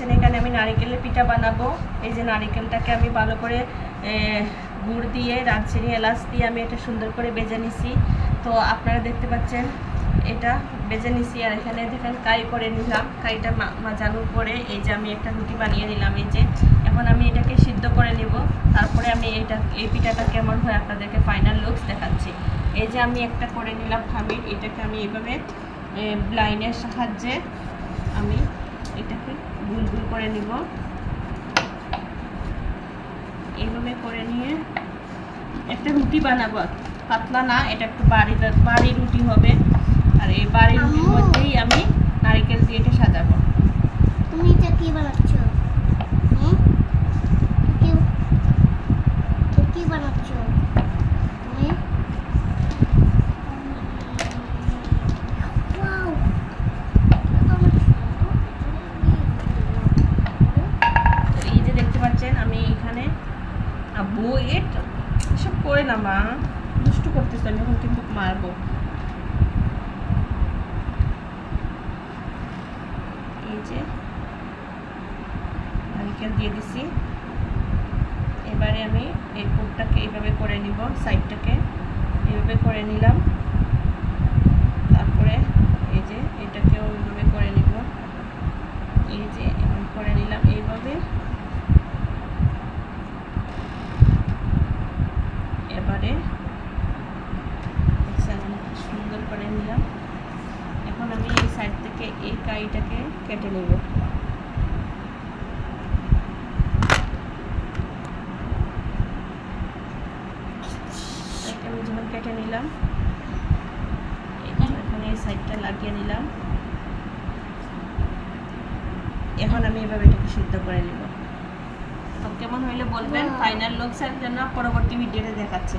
পাচ্ছেন এখানে আমি নারিকেলের পিঠা বানাবো। এই যে নারিকেলটাকে আমি ভালো করে গুড় দিয়ে, দারচিনি, এলাচ দিয়ে আমি এটা সুন্দর করে বেজে নিছি। তো আপনারা দেখতে পাচ্ছেন এটা বেজে নিছি। আর এখানে দেখেন কাই করে নিলাম। কাইটা মাজানোর পরে এই যে আমি একটা রুটি বানিয়ে নিলাম। এই যে এখন আমি এটাকে সিদ্ধ করে নিব। তারপরে আমি এই পিঠাটা কেমন হয় আপনাদেরকে ফাইনাল লুকস দেখাচ্ছি। এই যে আমি একটা করে নিলাম খামির। এটাকে আমি এইভাবে লাইনের সাহায্যে আমি এটাকে গুল গুল করে নিব। এইভাবে করে নিয়ে একটা রুটি বানাবো। পাতলা না, এটা একটু বাড়ি রুটি হবে। আর এই বাড়ি রুটির মধ্যেই আমি নারকেল দিয়ে এটা সাজাবো। তুমি এটা কি বানাচ্ছ? কি বানাচ্ছ তুমি? এই যে দেখতে পাচ্ছেন আমি এখানে আব্বু এসব করে না মা, দুষ্টু করতেছে, আমি এখন কিন্তু মারবো। এই যে নারকেল দিয়ে দিছি। এবারে আমি এই পুরটাকে এইভাবে করে নিব, সাইডটাকে এইভাবে করে নিলাম। তারপরে এই যে এটাকেও এইভাবে করে নিব। এই যে এমন করে নিলাম এইভাবে। এবারে সুন্দর করে নিলাম। এখন আমি এই সাইড থেকে এই কাইটাকে কেটে নেব। আমি যখন কেটে নিলাম, এখন এই সাইডটা লাগিয়ে নিলাম। এখন আমি এভাবে এটাকে সিদ্ধ করে নিব। তো কেমন হইলে বলবেন। ফাইনাল লুকসের জন্য পরবর্তী ভিডিওতে দেখাচ্ছি।